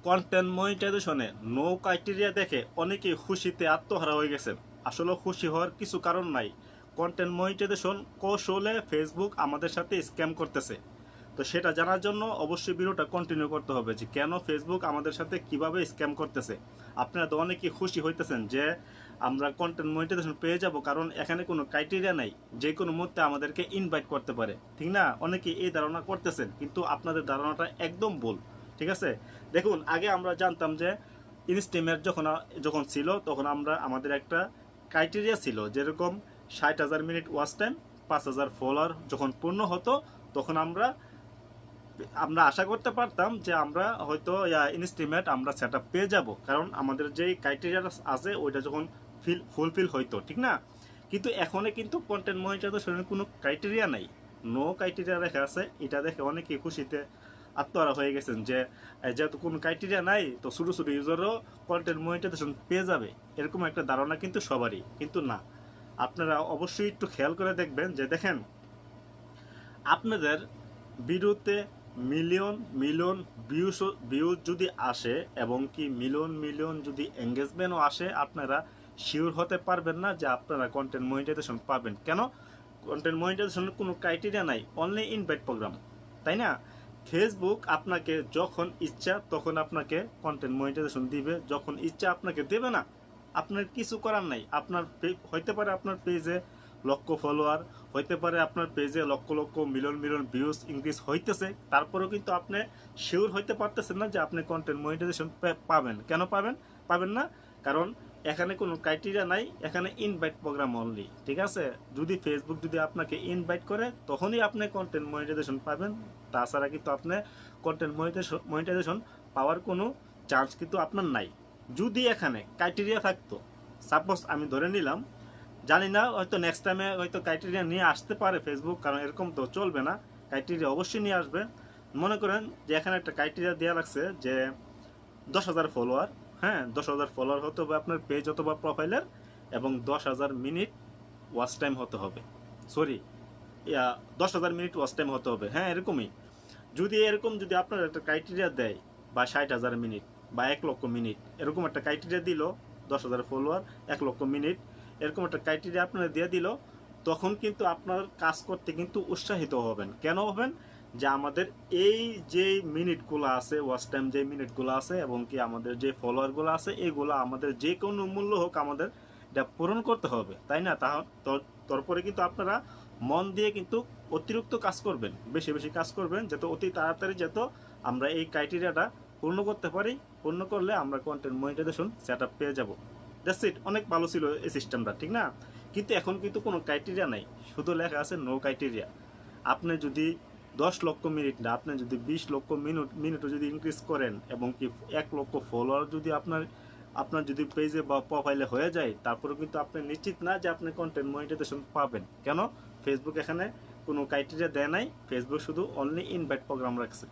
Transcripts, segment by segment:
Content মনিটাইজেশনে no criteria দেখে অনেকেই খুশিতে আত্মহারা হয়ে গেছেন। আসলে খুশি হওয়ার কিছু কারণ নাই। কন্টেন্ট মনিটাইজেশন কৌশলে ফেসবুক আমাদের সাথে স্ক্যাম করতেছে। তো সেটা জানার জন্য অবশ্যই ভিডিওটা কন্টিনিউ করতে হবে যে কেন ফেসবুক আমাদের সাথে কিভাবে স্ক্যাম করতেছে। আপনারা তো অনেকেই খুশি হইতেছেন যে আমরা কন্টেন্ট মনিটাইজেশন পেয়ে যাব, কারণ এখানে কোনো ক্রাইটেরিয়া নাই, যে কোনো মুহূর্তে আমাদেরকে ইনভাইট করতে পারে, ঠিক না? অনেকেই এই ধারণা করতেছেন, কিন্তু আপনাদের ধারণাটা একদম ভুল। ঠিক আছে, দেখুন, আগে আমরা জানতাম যে ইনস্টিমেট যখন যখন ছিল তখন আমাদের একটা ক্রাইটেরিয়া ছিল, যেরকম 60,000 মিনিট ওয়াচ টাইম, 5,000 ফলোয়ার যখন পূর্ণ হতো তখন আমরা আমরা আশা করতে পারতাম যে আমরা হয়তো ইনস্টিমেট আমরা সেট আপ পেয়ে যাব, কারণ আমাদের যে ক্রাইটেরিয়া আছে ওইটা যখন ফুলফিল হইতো, ঠিক না? কিন্তু এখনে কিন্তু কন্টেন্ট মনিটাইজেশনের কোনো ক্রাইটেরিয়া নাই, নো ক্রাইটেরিয়া লেখা আছে। এটা দেখে অনেকেই খুশিতে আত্মহারা হয়ে গেছেন যে যেহেতু কোনো ক্রাইটেরিয়া নাই তো ছোটো ছোটো ইউজারও কন্টেন্ট মনিটাইজেশন পেয়ে যাবে, এরকম একটা ধারণা কিন্তু সবারই, কিন্তু না। আপনারা অবশ্যই একটু খেয়াল করে দেখবেন যে দেখেন আপনাদের ভিডিওতে মিলিয়ন মিলিয়ন ভিউজ যদি আসে এবং কি মিলিয়ন মিলিয়ন যদি এঙ্গেজমেন্টও আসে, আপনারা শিওর হতে পারবেন না যে আপনারা কন্টেন্ট মনিটাইজেশন পাবেন। কেন? কন্টেন্ট মনিটাইজেশনের কোনো ক্রাইটেরিয়া নাই, অনলি ইনভাইট প্রোগ্রাম, তাই না? ফেসবুক আপনাকে যখন ইচ্ছা তখন আপনাকে কন্টেন্ট মনিটাইজেশন দিবে, যখন ইচ্ছা আপনাকে দেবে না। আপনার কিছু করার নাই। আপনার হইতে পারে আপনার পেজে লক্ষ ফলোয়ার, হইতে পারে আপনার পেজে lakh lakh million million views increase হইতেছে, তারপরেও কিন্তু আপনি শিওর হইতে পারতেছেন না যে আপনি কন্টেন্ট মনিটাইজেশন পাবেন। কেন পাবেন না? কারণ এখানে কোনো ক্রাইটেরিয়া নাই, এখানে ইনভাইট প্রোগ্রাম অনলি। ঠিক আছে, যদি ফেসবুক যদি আপনাকে ইনভাইট করে তখনই আপনি কন্টেন্ট মনিটাইজেশন পাবেন, তাছাড়া কিন্তু আপনি কন্টেন্ট মনিটাইজেশন পাওয়ার কোনো চান্স কিন্তু আপনার নাই। যদি এখানে ক্রাইটেরিয়া থাকতো, সাপোজ আমি ধরে নিলাম, জানি না, হয়তো নেক্সট টাইমে হয়তো ক্রাইটেরিয়া নিয়ে আসতে পারে ফেসবুক, কারণ এরকম তো চলবে না, ক্রাইটেরিয়া অবশ্যই নিয়ে আসবে। মনে করেন যে এখানে একটা ক্রাইটেরিয়া দেওয়া লাগছে যে 10,000 ফলোয়ার, হ্যাঁ 10,000 ফলোয়ার হতে হবে আপনার পেজ অথবা প্রোফাইলের, এবং 10,000 মিনিট ওয়াচ টাইম হতে হবে, সরি 10,000 মিনিট ওয়াচ টাইম হতে হবে, হ্যাঁ এরকমই। যদি আপনার একটা ক্রাইটেরিয়া দেয়, বা 60,000 মিনিট বা 1,00,000 মিনিট, এরকম একটা ক্রাইটেরিয়া দিল, 10,000 ফলোয়ার, 1,00,000 মিনিট, এরকম একটা ক্রাইটেরিয়া আপনারা দিয়ে দিল, তখন কিন্তু আপনার কাজ করতে কিন্তু উৎসাহিত হবেন। কেন হবেন? যে আমাদের এই যে মিনিটগুলো আছে, ওয়াচ টাইম যে মিনিটগুলো আছে, এবং কি আমাদের যে ফলোয়ারগুলো আছে, এগুলো আমাদের যে কোনো মূল্য হোক আমাদের এটা পূরণ করতে হবে, তাই না? তারপরে কিন্তু আপনারা মন দিয়ে কিন্তু অতিরিক্ত কাজ করবেন, বেশি বেশি কাজ করবেন, যাতে অতি তাড়াতাড়ি যত আমরা এই ক্রাইটেরিয়াটা পূর্ণ করতে পারি। পূর্ণ করলে আমরা কন্টেন্ট মনিটাইজেশন সেট আপ পেয়ে যাব। That's it. অনেক ভালো ছিল এই সিস্টেমটা, ঠিক না? কিন্তু এখন কিন্তু কোনো ক্রাইটেরিয়া নাই, শুধু লেখা আছে নো ক্রাইটেরিয়া। আপনি যদি 10,00,000 মিনিট না, আপনি যদি 20,00,000 মিনিটও যদি ইনক্রিজ করেন, এবং কি 1,00,000 ফলোয়ার যদি আপনার আপনার যদি পেজে বা প্রোফাইলে হয়ে যায়, তারপরে কিন্তু আপনি নিশ্চিত না যে আপনি কন্টেন্ট মনিটাইজেশন পাবেন। কেন? ফেসবুক এখানে কোনো ক্রাইটেরিয়া দেয় নাই, ফেসবুক শুধু অনলি ইনভাইট প্রোগ্রাম রাখছে।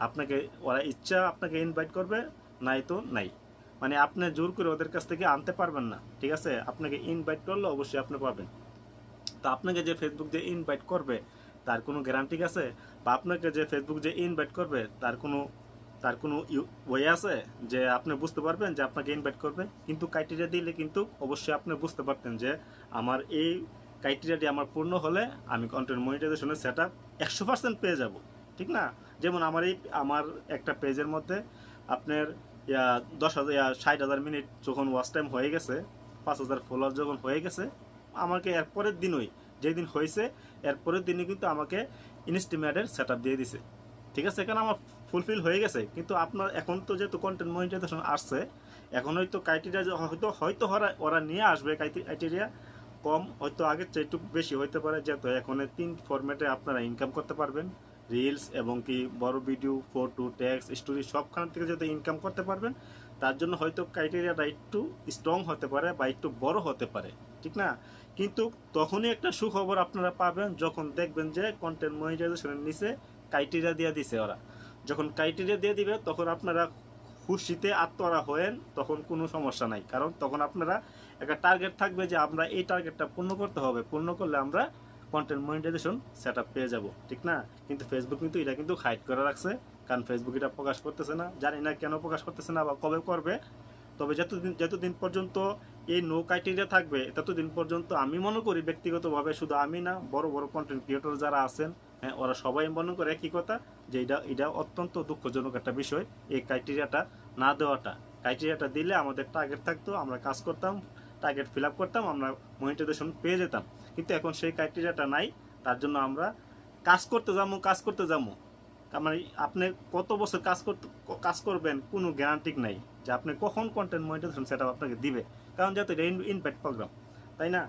আপনাকে ওরা ইচ্ছা আপনাকে ইনভাইট করবে, নাই তো নাই। মানে আপনি জোর করে ওদের কাছ থেকে আনতে পারবেন না, ঠিক আছে? আপনাকে ইনভাইট করলে অবশ্যই আপনি পাবেন। তো আপনাকে যে ফেসবুক যে ইনভাইট করবে তার কোনো গ্যারান্টি আছে? বা আপনাকে যে ফেসবুক যে ইনভাইট করবে তার কোনো ওয়ে আছে যে আপনি বুঝতে পারবেন যে আপনাকে ইনভাইট করবে? কিন্তু ক্রাইটেরিয়া দিলে কিন্তু অবশ্যই আপনি বুঝতে পারতেন যে আমার এই ক্রাইটেরিয়াটি আমার পূর্ণ হলে আমি কন্টেন্ট মনিটাইজেশনের সেট আপ 100% পেয়ে যাব, ঠিক না? যেমন আমার একটা পেজের মধ্যে আপনার 60,000 মিনিট যখন ওয়াচ টাইম হয়ে গেছে, 5,000 ফলোয়ার যখন হয়ে গেছে, আমাকে এরপরের দিনই, যেদিন হয়েছে এরপরের দিনই কিন্তু আমাকে ইনস্টিমেটের সেট আপ দিয়ে দিছে। ঠিক আছে, এখানে আমার ফুলফিল হয়ে গেছে। কিন্তু আপনার এখন তো যেহেতু কন্টেন্ট মনিটাইজেশন আসছে, এখন হয়তো ক্রাইটেরিয়া হয়তো ওরা নিয়ে আসবে ক্রাইটেরিয়া কম, হয়তো আগের চেয়ে একটু বেশি হইতে পারে, যেহেতু এখন 3 ফরম্যাটে আপনারা ইনকাম করতে পারবেন, রিলস এবং কি বড় ভিডিও, ফটো, টেক্সট, স্টোরি, সবখান থেকে যাতে ইনকাম করতে পারবেন, তার জন্য হয়তো ক্রাইটেরিয়াটা একটু স্ট্রং হতে পারে বা একটু বড় হতে পারে, ঠিক না? কিন্তু তখনই একটা সুখবর আপনারা পাবেন যখন দেখবেন যে কন্টেন্ট মনিটাইজেশনের নিচে ক্রাইটেরিয়া দিয়ে দিছে ওরা। যখন ক্রাইটেরিয়া দিয়ে দিবে তখন আপনারা খুশিতে আত্মহারা হয়েন, তখন কোনো সমস্যা নাই, কারণ তখন আপনারা একটা টার্গেট থাকবে যে আমরা এই টার্গেটটা পূর্ণ করতে হবে, পূর্ণ করলে আমরা কন্টেন্ট মনিটাইজেশন সেট আপ পেয়ে যাব, ঠিক না? কিন্তু ফেসবুক কিন্তু এটা কিন্তু হাইড করে রাখছে, কারণ ফেসবুক এটা প্রকাশ করতেছে না, জানি না কেন প্রকাশ করতেছে না বা কবে করবে। তবে যতদিন পর্যন্ত এই নো ক্রাইটেরিয়া থাকবে ততদিন পর্যন্ত আমি মনে করি ব্যক্তিগতভাবে, শুধু আমি না, বড় বড় কন্টেন্ট ক্রিয়েটর যারা আছেন, হ্যাঁ, ওরা সবাই মনে করে একই কথা, যে এটা অত্যন্ত দুঃখজনক একটা বিষয় এই ক্রাইটেরিয়াটা না দেওয়াটা। ক্রাইটেরিয়াটা দিলে আমাদের টার্গেট থাকতো, আমরা কাজ করতাম, টার্গেট ফিল আপ করতাম, আমরা মনিটাইজেশন পেয়ে যেতাম। কিন্তু এখন সেই ক্রাইটেরিয়াটা নাই, তার জন্য আমরা কাজ করতে যাবো। মানে আপনি কত বছর কাজ করবেন কোনো গ্যারান্টি নাই যে আপনি কখন কন্টেন্ট মনিটাইজেশন সেটআপ আপনাকে দিবে, কারণ যেহেতু এটা ইনপ্যাক্ট প্রোগ্রাম, তাই না?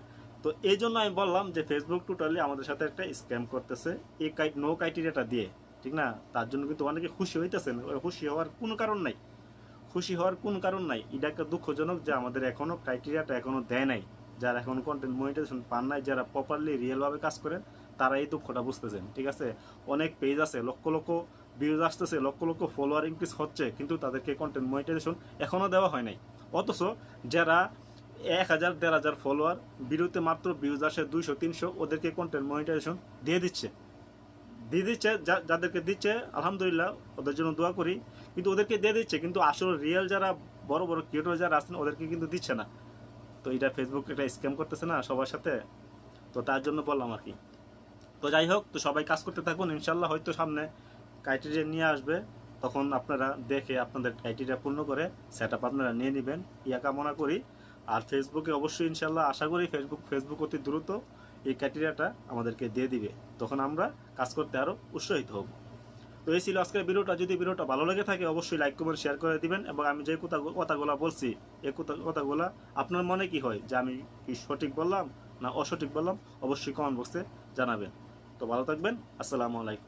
তো এই জন্য আমি বললাম যে ফেসবুক টোটালি আমাদের সাথে একটা স্ক্যাম করতেছে এই নো ক্রাইটেরিয়াটা দিয়ে, ঠিক না? তার জন্য কিন্তু অনেকে খুশি হইতেছেন, খুশি হওয়ার কোনো কারণ নাই, এটা একটা দুঃখজনক যে আমাদের এখনো ক্রাইটেরিয়াটা এখনো দেয় নাই। যারা এখন কন্টেন্ট মনিটাইজেশন পান নাই, যারা প্রপারলি রিয়েলভাবে কাজ করেন, তারা এই দুঃখটা বুঝতেছেন, ঠিক আছে? অনেক পেজ আছে, লক্ষ লক্ষ ভিউজ আসতেছে, লক্ষ লক্ষ ফলোয়ার ইনক্রিজ হচ্ছে, কিন্তু তাদেরকে কন্টেন্ট মনিটাইজেশন এখনো দেওয়া হয় নাই। অথচ যারা 1000 1500 ফলোয়ার, ভিডিওতে মাত্র ভিউজ আসে 200 300, ওদেরকে কন্টেন্ট মনিটাইজেশন দিয়ে দিচ্ছে, যাদেরকে দিচ্ছে আলহামদুলিল্লাহ, ওদের জন্য দোয়া করি। কিন্তু ওদেরকে দিয়ে দিচ্ছে, কিন্তু আসলে রিয়েল যারা বড় বড় ক্রিয়েটর যারা আছেন ওদেরকে কিন্তু দিচ্ছে না। তো এটা ফেসবুক এটা স্ক্যাম করতেছে না সবার সাথে, তো তার জন্য বললাম আর কি। তো যাই হোক, তো সবাই কাজ করতে থাকুন, ইনশাল্লাহ হয়তো সামনে ক্রাইটেরিয়া নিয়ে আসবে, তখন আপনারা দেখে আপনাদের ক্রাইটেরিয়া পূর্ণ করে সেট আপ আপনারা নিয়ে নেবেন, ইয়া কামনা করি। আর ফেসবুকে অবশ্যই ইনশাল্লাহ আশা করি ফেসবুক অতি দ্রুত এই ক্রাইটেরিয়াটা আমাদেরকে দিয়ে দিবে, তখন আমরা কাজ করতে আরও উৎসাহিত হব। তো এই ছিল আজকের ভিডিওটা। যদি ভিডিওটা ভালো লেগে থাকে অবশ্যই লাইক কমেন্ট শেয়ার করে দিবেন, এবং আমি যে কথাগুলো বলছি এই কথাগুলো আপনার মনে কি হয়, যে আমি কি সঠিক বললাম না অসঠিক বললাম, অবশ্যই কমেন্ট বক্সে জানাবেন। তো ভালো থাকবেন, আসসালামু আলাইকুম।